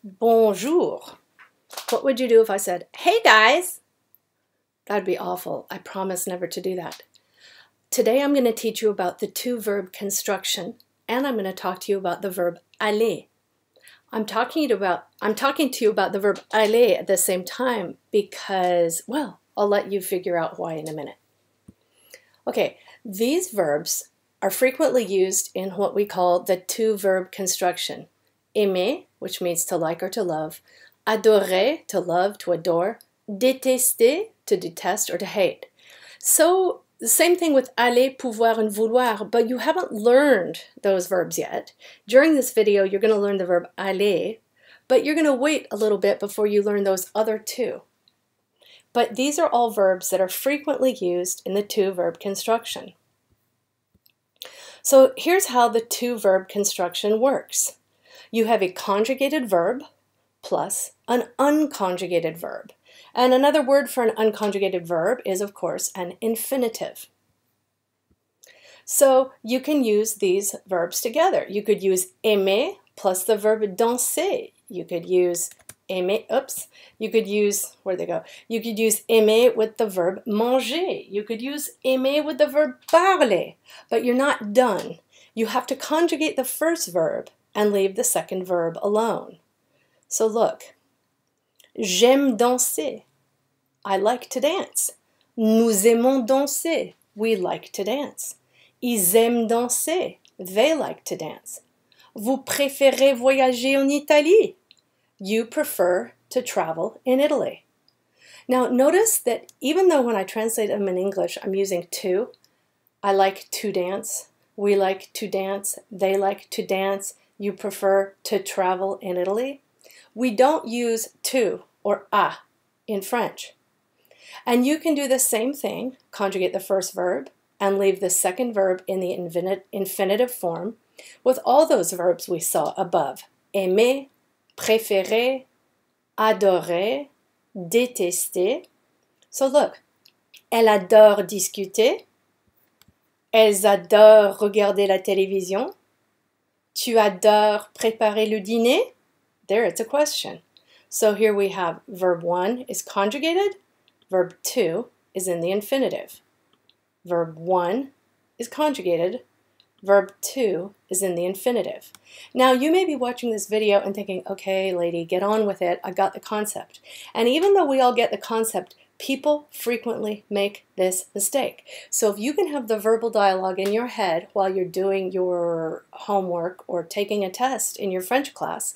bonjour. What would you do if I said, hey guys? That'd be awful. I promise never to do that. Today I'm going to teach you about the two-verb construction, and I'm going to talk to you about the verb aller. I'm talking to you about the verb aller at the same time because, well, I'll let you figure out why in a minute. Okay, these verbs are frequently used in what we call the two-verb construction. Aimer, which means to like or to love. Adorer, to love, to adore. Détester, to detest or to hate. So, the same thing with aller, pouvoir, and vouloir, but you haven't learned those verbs yet. During this video, you're going to learn the verb aller, but you're going to wait a little bit before you learn those other two. But these are all verbs that are frequently used in the two-verb construction. So here's how the two-verb construction works. You have a conjugated verb plus an unconjugated verb. And another word for an unconjugated verb is, of course, an infinitive. So you can use these verbs together. You could use aimer plus the verb danser. You could use aimer, you could use, where'd they go? You could use aimer with the verb manger. You could use aimer with the verb parler, but you're not done. You have to conjugate the first verb and leave the second verb alone. So look, j'aime danser. I like to dance. Nous aimons danser. We like to dance. Ils aiment danser. They like to dance. Vous préférez voyager en Italie. You prefer to travel in Italy. Now notice that even though when I translate them in English, I'm using to, I like to dance, we like to dance, they like to dance, you prefer to travel in Italy, we don't use to or a in French. And you can do the same thing, conjugate the first verb, and leave the second verb in the infinitive form with all those verbs we saw above. Aimer, préférer, adorer, détester. So look, elle adore discuter. Elles adorent regarder la télévision. Tu adores préparer le dîner. There, it's a question. So here we have verb 1 is conjugated. Verb 2 is in the infinitive. Verb 1 is conjugated. Verb 2 is in the infinitive. Now you may be watching this video and thinking, okay, lady, get on with it. I got the concept. And even though we all get the concept, people frequently make this mistake. So if you can have the verbal dialogue in your head while you're doing your homework or taking a test in your French class,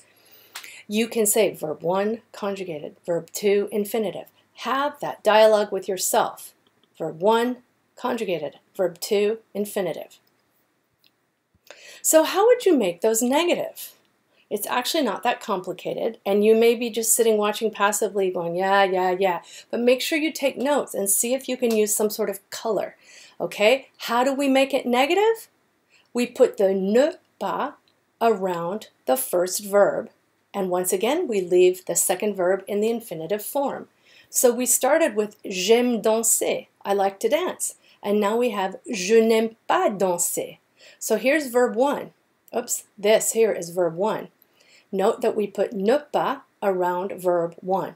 you can say verb 1 conjugated, verb 2 infinitive. Have that dialogue with yourself. Verb 1 conjugated, verb 2 infinitive. So how would you make those negative? It's actually not that complicated, and you may be just sitting watching passively going, yeah, but make sure you take notes and see if you can use some sort of color. Okay, how do we make it negative? We put the ne pas around the first verb, and once again, we leave the second verb in the infinitive form. So we started with j'aime danser, I like to dance, and now we have je n'aime pas danser. So here's verb 1. Oops, this here is verb 1. Note that we put ne pas around verb 1.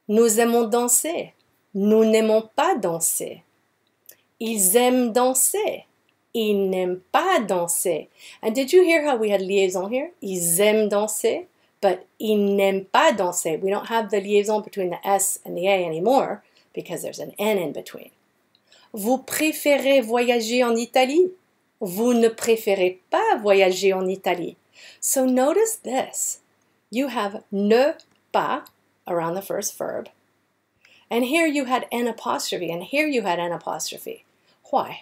Nous aimons danser. Nous n'aimons pas danser. Ils aiment danser. Ils n'aiment pas danser. And did you hear how we had liaison here? Ils aiment danser, but ils n'aiment pas danser. We don't have the liaison between the S and the A anymore because there's an N in between. Vous préférez voyager en Italie? Vous ne préférez pas voyager en Italie. So notice this. You have ne pas around the first verb. And here you had an apostrophe, and here you had an apostrophe. Why?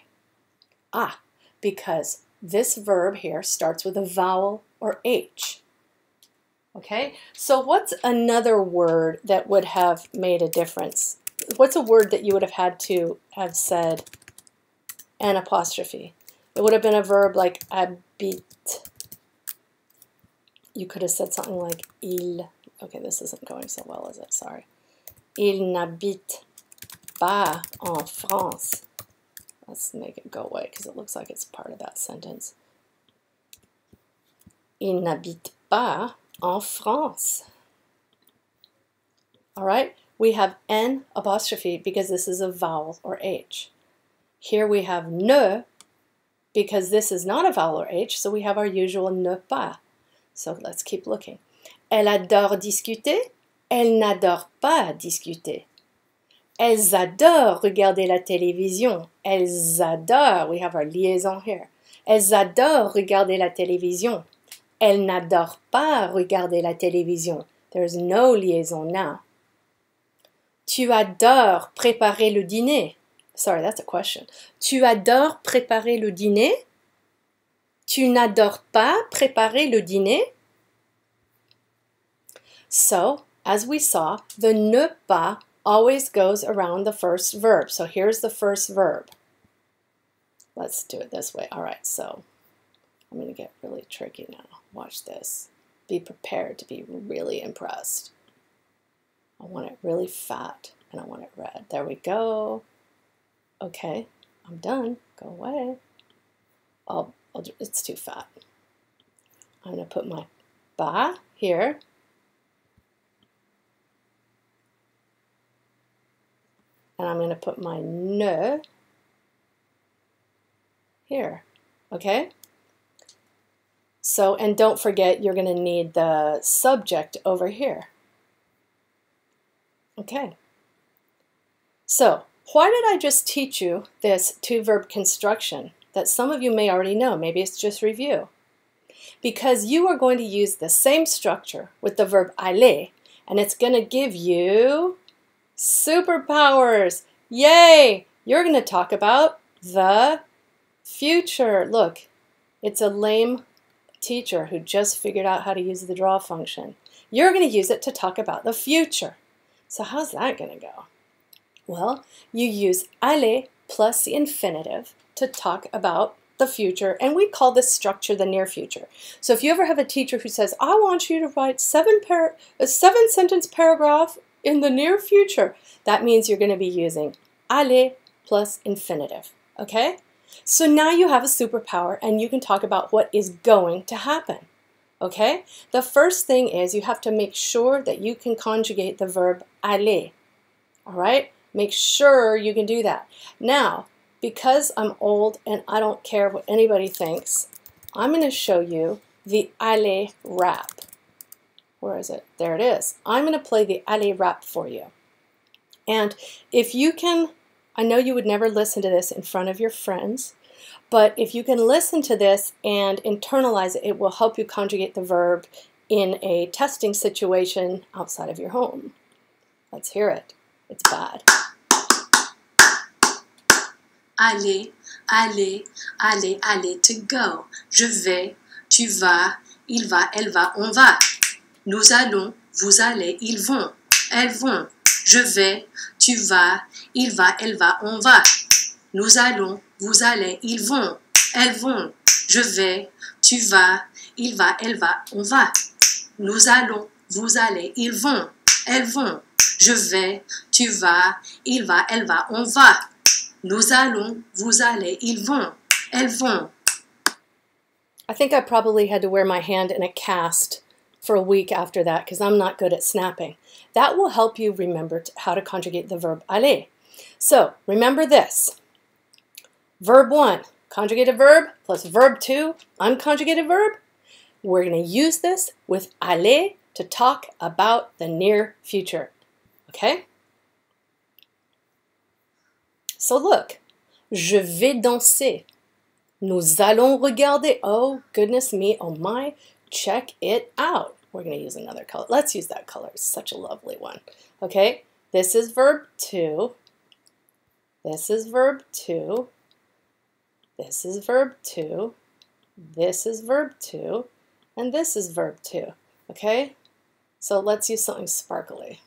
Because this verb here starts with a vowel or H. Okay? So what's another word that would have made a difference? What's a word that you would have had to have said an apostrophe? It would have been a verb like habite. You could have said something like il. Okay, this isn't going so well, is it? Sorry. Il n'habite pas en France. Let's make it go away because it looks like it's part of that sentence. Il n'habite pas en France. All right, we have N apostrophe because this is a vowel or H. Here we have ne because this is not a vowel or H, so we have our usual ne pas. So let's keep looking. Elle adore discuter. Elle n'adore pas discuter. Elles adorent regarder la télévision. Elles adorent, we have our liaison here. Elles adorent regarder la télévision. Elles n'adorent pas regarder la télévision. There's no liaison now. Tu adores préparer le dîner. Sorry, that's a question. Tu adores préparer le dîner? Tu n'adores pas préparer le dîner? So, as we saw, the ne pas always goes around the first verb. So here's the first verb. Let's do it this way. All right, so I'm going to get really tricky now. Watch this. Be prepared to be really impressed. I want it really fat and I want it red. There we go. Okay, I'm done. Go away. It's too fat. I'm going to put my ba here. And I'm going to put my ne here. Okay? So, and don't forget, you're going to need the subject over here. Okay. So, why did I just teach you this two-verb construction that some of you may already know? Maybe it's just review. Because you are going to use the same structure with the verb aller, and it's going to give you superpowers. Yay! You're going to talk about the future. Look, it's a lame teacher who just figured out how to use the draw function. You're going to use it to talk about the future. So how's that going to go? Well, you use aller plus the infinitive to talk about the future, and we call this structure the near future. So if you ever have a teacher who says, I want you to write a 7-sentence paragraph in the near future, that means you're going to be using aller plus infinitive, okay? So now you have a superpower and you can talk about what is going to happen, okay? The first thing is you have to make sure that you can conjugate the verb aller, all right? Make sure you can do that. Now, because I'm old and I don't care what anybody thinks, I'm going to show you the aller rap. Where is it? There it is. I'm going to play the aller rap for you. And if you can, I know you would never listen to this in front of your friends, but if you can listen to this and internalize it, it will help you conjugate the verb in a testing situation outside of your home. Let's hear it. It's bad. Aller, aller, aller, aller, to go. Je vais, tu vas, il va, elle va, on va. Nous allons, vous allez, ils vont, elles vont. Je vais, tu vas, il va, elle va, on va. Nous allons, vous allez, ils vont, elles vont. Je vais, tu vas, il va, elle va, on va. Nous allons, vous allez, ils vont, elles vont. Je vais, tu vas, il va, elle va, on va. Nous allons, vous allez, ils vont, elles vont. I think I probably had to wear my hand in a cast for a week after that because I'm not good at snapping. That will help you remember how to conjugate the verb aller. So remember this. Verb 1, conjugated verb, plus verb 2, unconjugated verb. We're going to use this with aller to talk about the near future. Okay? So look, je vais danser. Nous allons regarder. Oh, goodness me, oh my, check it out. We're going to use another color. Let's use that color. It's such a lovely one. Okay, this is verb 2. This is verb 2. This is verb 2. This is verb 2. And this is verb 2. Okay, so let's use something sparkly.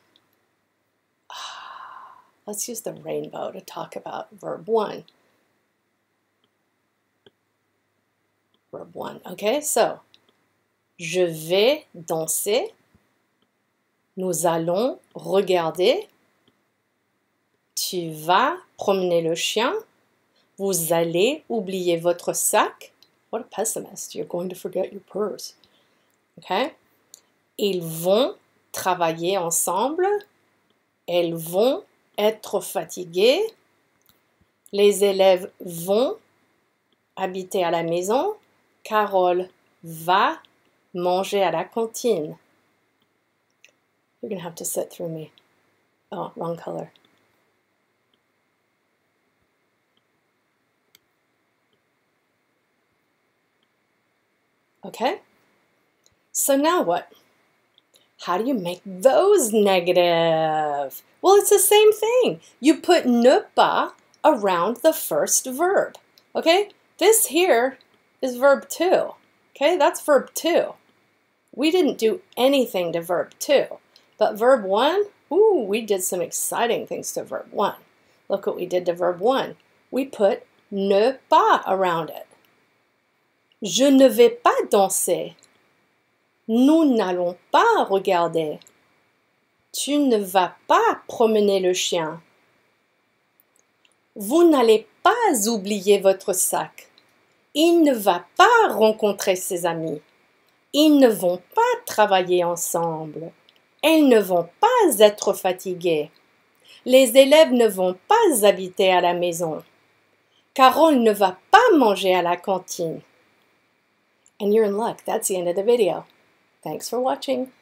Let's use the rainbow to talk about verb 1. Verb 1. Okay, so je vais danser. Nous allons regarder. Tu vas promener le chien. Vous allez oublier votre sac. What a pessimist. You're going to forget your purse. Okay? Ils vont travailler ensemble. Elles vont être fatiguées. Les élèves vont habiter à la maison. Carole va manger à la cantine. You're going to have to sit through me. Oh, wrong color. Okay? So now what? How do you make those negative? Well, it's the same thing. You put ne pas around the first verb. Okay? This here is verb 2. Okay? That's verb 2. We didn't do anything to verb 2. But verb 1, ooh, we did some exciting things to verb 1. Look what we did to verb 1. We put ne pas around it. Je ne vais pas danser. Nous n'allons pas regarder. Tu ne vas pas promener le chien. Vous n'allez pas oublier votre sac. Il ne va pas rencontrer ses amis. Ils ne vont pas travailler ensemble. Elles ne vont pas être fatiguées. Les élèves ne vont pas habiter à la maison. Carole ne va pas manger à la cantine. And you're in luck. That's the end of the video. Thanks for watching.